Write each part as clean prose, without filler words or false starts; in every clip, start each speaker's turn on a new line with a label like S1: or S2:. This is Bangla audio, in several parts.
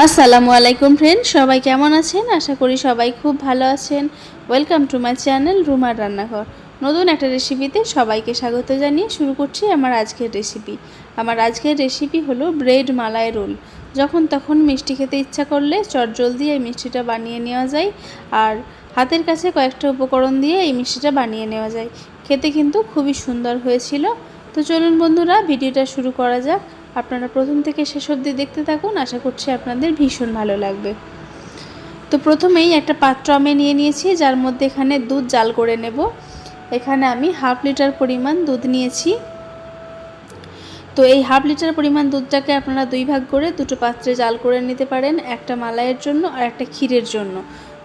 S1: আসসালামু আলাইকুম ফ্রেন্ড, সবাই কেমন আছেন? আশা করি সবাই খুব ভালো আছেন। ওয়েলকাম টু মাই চ্যানেল রুমার রান্নাঘর। নতুন একটা রেসিপিতে সবাইকে স্বাগত জানিয়ে শুরু করছি আমার আজকের রেসিপি। আমার আজকের রেসিপি হলো ব্রেড মালাই রোল। যখন তখন মিষ্টি খেতে ইচ্ছা করলে চটজলদি এই মিষ্টিটা বানিয়ে নেওয়া যায়, আর হাতের কাছে কয়েকটা উপকরণ দিয়ে এই মিষ্টিটা বানিয়ে নেওয়া যায়। খেতে কিন্তু খুবই সুন্দর হয়েছিল। তো চলুন বন্ধুরা, ভিডিওটা শুরু করা যাক। আপনারা প্রথম থেকে শেষ অবধি দেখতে থাকুন, আশা করছি আপনাদের ভীষণ ভালো লাগবে। তো প্রথমেই একটা পাত্র আমি নিয়ে নিয়েছি, যার মধ্যে এখানে দুধ জাল করে নেব। এখানে আমি হাফ লিটার পরিমাণ দুধ নিয়েছি। তো এই হাফ লিটার পরিমাণ দুধটাকে আপনারা দুই ভাগ করে দুটো পাত্রে জাল করে নিতে পারেন, একটা মালাইয়ের জন্য আর একটা ক্ষীরের জন্য।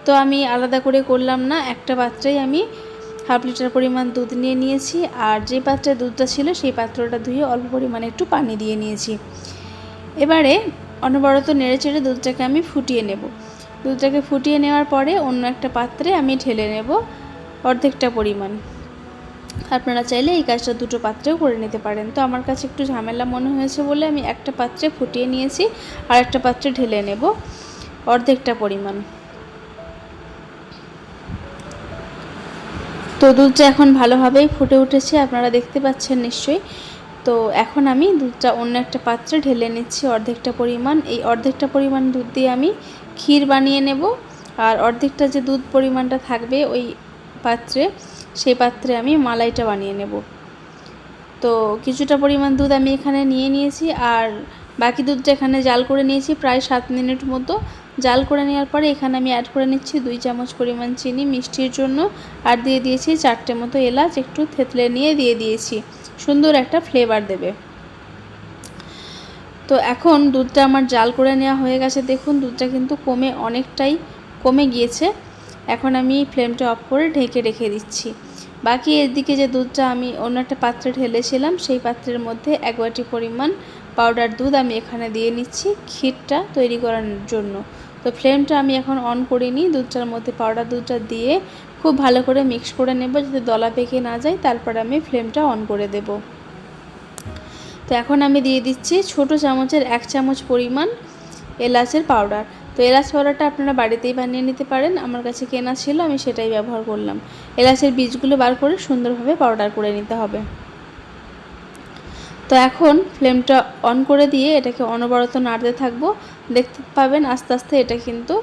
S1: তো আমি আলাদা করে করলাম না, একটা পাত্রেই আমি হাফ লিটার পরিমাণ দুধ নিয়ে নিয়েছি, আর যে পাত্রে দুধটা ছিল সেই পাত্রটা ধুয়ে অল্প পরিমাণে একটু পানি দিয়ে নিয়েছি। এবারে অনবরত নেড়েচেড়ে দুধটাকে আমি ফুটিয়ে নেব। দুধটাকে ফুটিয়ে নেওয়ার পরে অন্য একটা পাত্রে আমি ঢেলে নেব অর্ধেকটা পরিমাণ। আপনারা চাইলে এই কাজটা দুটো পাত্রেও করে নিতে পারেন। তো আমার কাছে একটু ঝামেলা মনে হয়েছে বলে আমি একটা পাত্রে ফুটিয়ে নিয়েছি, আর একটা পাত্রে ঢেলে নেব অর্ধেকটা পরিমাণ। তো দুধটা এখন ভালোভাবেই ফুটে উঠেছে, আপনারা দেখতে পাচ্ছেন নিশ্চয়ই। তো এখন আমি দুধটা অন্য একটা পাত্রে ঢেলে নিচ্ছি অর্ধেকটা পরিমাণ। এই অর্ধেকটা পরিমাণ দুধ দিয়ে আমি ক্ষীর বানিয়ে নেব, আর অর্ধেকটা যে দুধ পরিমাণটা থাকবে ওই পাত্রে, সেই পাত্রে আমি মালাইটা বানিয়ে নেব। তো কিছুটা পরিমাণ দুধ আমি এখানে নিয়ে নিয়েছি, আর বাকি দুধটা এখানে জাল করে নিয়েছি প্রায় 7 মিনিট মতো। জাল করে নেওয়ার পরে এখানে আমি অ্যাড করে নিচ্ছি 2 চামচ পরিমাণ চিনি মিষ্টির জন্য, আর দিয়ে দিয়েছি 4টে মতো এলাচ একটু থেতলে নিয়ে দিয়ে দিয়েছি, সুন্দর একটা ফ্লেভার দেবে। তো এখন দুধটা আমার জাল করে নেওয়া হয়ে গেছে, দেখুন দুধটা কিন্তু অনেকটাই কমে গিয়েছে। এখন আমি ফ্লেমটা অফ করে ঢেকে রেখে দিচ্ছি। বাকি এদিকে যে দুধটা আমি অন্য একটা পাত্রে ঢেলেছিলাম, সেই পাত্রের মধ্যে 1 বাটি পরিমাণ পাউডার দুধ আমি এখানে দিয়ে নিচ্ছি ক্ষীরটা তৈরি করার জন্য। তো ফ্লেমটা আমি এখন অন করিনি, দুধটার মধ্যে পাউডার দুধটা দিয়ে খুব ভালো করে মিক্স করে নেব যাতে দলা পেকে না যায়, তারপর আমি ফ্লেমটা অন করে দেব। তো এখন আমি দিয়ে দিচ্ছি ছোট চামচের 1 চামচ পরিমাণ এলাচের পাউডার। তো এলাচ পাউডারটা আপনারা বাড়িতেই বানিয়ে নিতে পারেন, আমার কাছে কেনা ছিল আমি সেটাই ব্যবহার করলাম। এলাচের বীজগুলো বার করে সুন্দরভাবে পাউডার করে নিতে হবে। তো এখন ফ্লেমটা অন করে দিয়ে এটাকে অনবরত নাড়তে থাকবো। দেখতে পাবেন আস্তে আস্তে এটা কিন্তু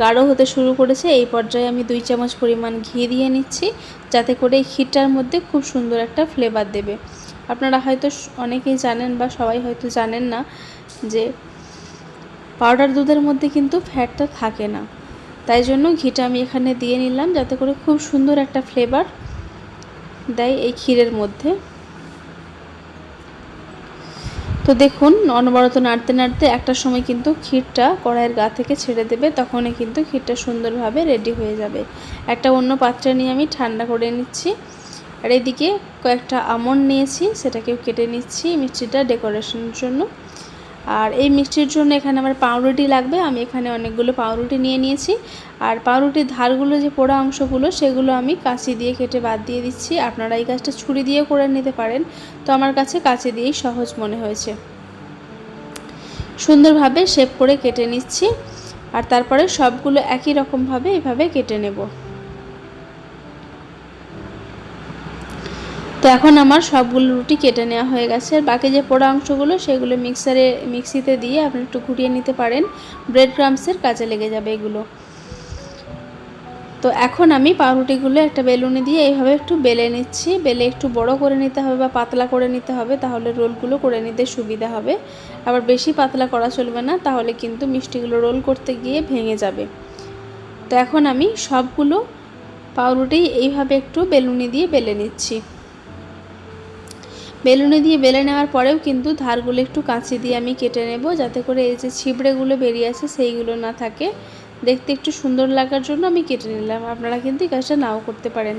S1: গাঢ় হতে শুরু করেছে। এই পর্যায়ে আমি 2 চামচ পরিমাণ ঘি দিয়ে নিচ্ছি, যাতে করে এই ক্ষীরটার মধ্যে খুব সুন্দর একটা ফ্লেভার দেবে। আপনারা হয়তো অনেকেই জানেন বা সবাই হয়তো জানেন না যে পাউডার দুধের মধ্যে কিন্তু ফ্যাটটা থাকে না, তাই জন্য ঘিটা আমি এখানে দিয়ে নিলাম, যাতে করে খুব সুন্দর একটা ফ্লেভার দেয় এই ক্ষীরের মধ্যে। তো দেখুন অনবরত নাড়তে নাড়তে একটা সময় কিন্তু ক্ষীরটা কড়াইয়ের গা থেকে ছেড়ে দেবে, তখনই কিন্তু ক্ষীরটা সুন্দরভাবে রেডি হয়ে যাবে। একটা অন্য পাত্রে নিয়ে আমি ঠান্ডা করে নিচ্ছি, আর এদিকে কয়েকটা আমন্ড নিয়েছি, সেটাকেও কেটে নিচ্ছি মিষ্টিটা ডেকোরেশনের জন্য। আর এই মিষ্টির জন্য এখানে আমার পাউরুটি লাগবে, আমি এখানে অনেকগুলো পাউরুটি নিয়ে নিয়েছি। আর পাউরুটির ধারগুলো যে পোড়া অংশগুলো সেগুলো আমি কাঁচি দিয়ে কেটে বাদ দিয়ে দিচ্ছি। আপনারা এই কাজটা ছুরি দিয়েও করে নিতে পারেন, তো আমার কাছে কাঁচি দিয়েই সহজ মনে হয়েছে। সুন্দরভাবে শেপ করে কেটে নিচ্ছি, আর তারপরে সবগুলো একই রকমভাবে এভাবে কেটে নেব। তো এখন আমার সবগুলো রুটি কেটে নেওয়া হয়ে গেছে, আর বাকি যে পোড়া অংশগুলো সেগুলো মিক্সিতে দিয়ে আপনি একটু ঘুরিয়ে নিতে পারেন, ব্রেড ক্রাম্বসের কাজে লেগে যাবে এগুলো। তো এখন আমি পাউরুটিগুলো একটা বেলুনে দিয়ে এইভাবে একটু বেলে নিচ্ছি। বেলে একটু বড় করে নিতে হবে বা পাতলা করে নিতে হবে, তাহলে রোলগুলো করে নিতে সুবিধা হবে। আবার বেশি পাতলা করা চলবে না, তাহলে কিন্তু মিষ্টিগুলো রোল করতে গিয়ে ভেঙে যাবে। তো এখন আমি সবগুলো পাউরুটি এইভাবে একটু বেলুনি দিয়ে বেলে নিচ্ছি। বেলুনি দিয়ে বেলে নেওয়ার পরেও কিন্তু ধারগুলো একটু কাঁচি দিয়ে আমি কেটে নেব, যাতে করে এই যে ছিবড়েগুলো বেরিয়ে আছে সেইগুলো না থাকে। দেখতে একটু সুন্দর লাগার জন্য আমি কেটে নিলাম, আপনারা কিন্তু এই কাজটা নাও করতে পারেন।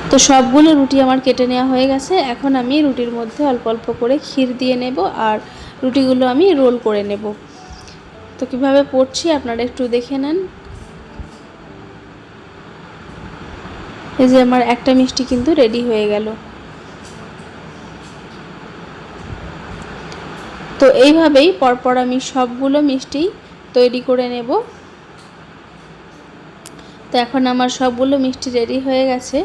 S1: তো সবগুলো রুটি আমার কেটে নেওয়া হয়ে গেছে। এখন আমি রুটির মধ্যে অল্প অল্প করে ক্ষীর দিয়ে নেব, আর রুটিগুলো আমি রোল করে নেব। তো কিভাবে পড়ছি আপনারা একটু দেখে নেন। এই যে আমার একটা মিষ্টি কিন্তু রেডি হয়ে গেল। তো এইভাবেই পরপর আমি সবগুলো মিষ্টি তৈরি করে নেব। তো এখন আমার সবগুলো মিষ্টি রেডি হয়ে গেছে।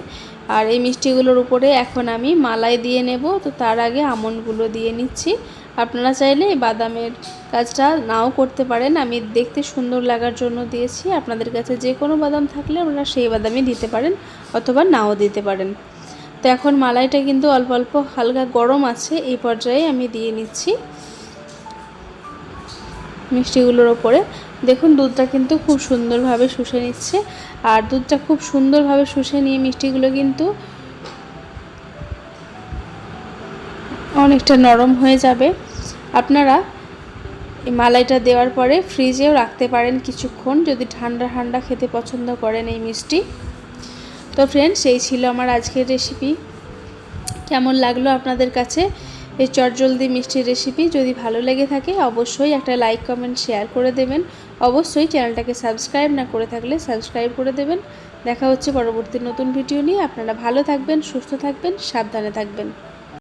S1: আর এই মিষ্টিগুলোর উপরে এখন আমি মালাই দিয়ে নেব। তো তার আগে আমন্ডগুলো দিয়ে নিচ্ছি। আপনারা চাইলে এই বাদামের কাজটা নাও করতে পারেন, আমি দেখতে সুন্দর লাগার জন্য দিয়েছি। আপনাদের কাছে যে কোনো বাদাম থাকলে আপনারা সেই বাদামই দিতে পারেন অথবা নাও দিতে পারেন। তো এখন মালাইটা কিন্তু অল্প অল্প হালকা গরম আছে, এই পর্যায়ে আমি দিয়ে নিচ্ছি মিষ্টিগুলোর ওপরে। দেখুন দুধটা কিন্তু খুব সুন্দরভাবে শুষে নিচ্ছে, আর দুধটা খুব সুন্দরভাবে শুষে নিয়ে মিষ্টিগুলো কিন্তু অনেকটা নরম হয়ে যাবে। আপনারা এই মালাইটা দেওয়ার পরে ফ্রিজেও রাখতে পারেন কিছুক্ষণ, যদি ঠান্ডা ঠান্ডা খেতে পছন্দ করেন এই মিষ্টি। তো ফ্রেন্ডস, এই ছিল আমার আজকের রেসিপি। কেমন লাগলো আপনাদের কাছে এই চটজলদি মিষ্টির রেসিপি? যদি ভালো লেগে থাকে অবশ্যই একটা লাইক কমেন্ট শেয়ার করে দেবেন। অবশ্যই চ্যানেলটাকে সাবস্ক্রাইব না করে থাকলে সাবস্ক্রাইব করে দেবেন। দেখা হচ্ছে পরবর্তী নতুন ভিডিও নিয়ে। আপনারা ভালো থাকবেন, সুস্থ থাকবেন, সাবধানে থাকবেন।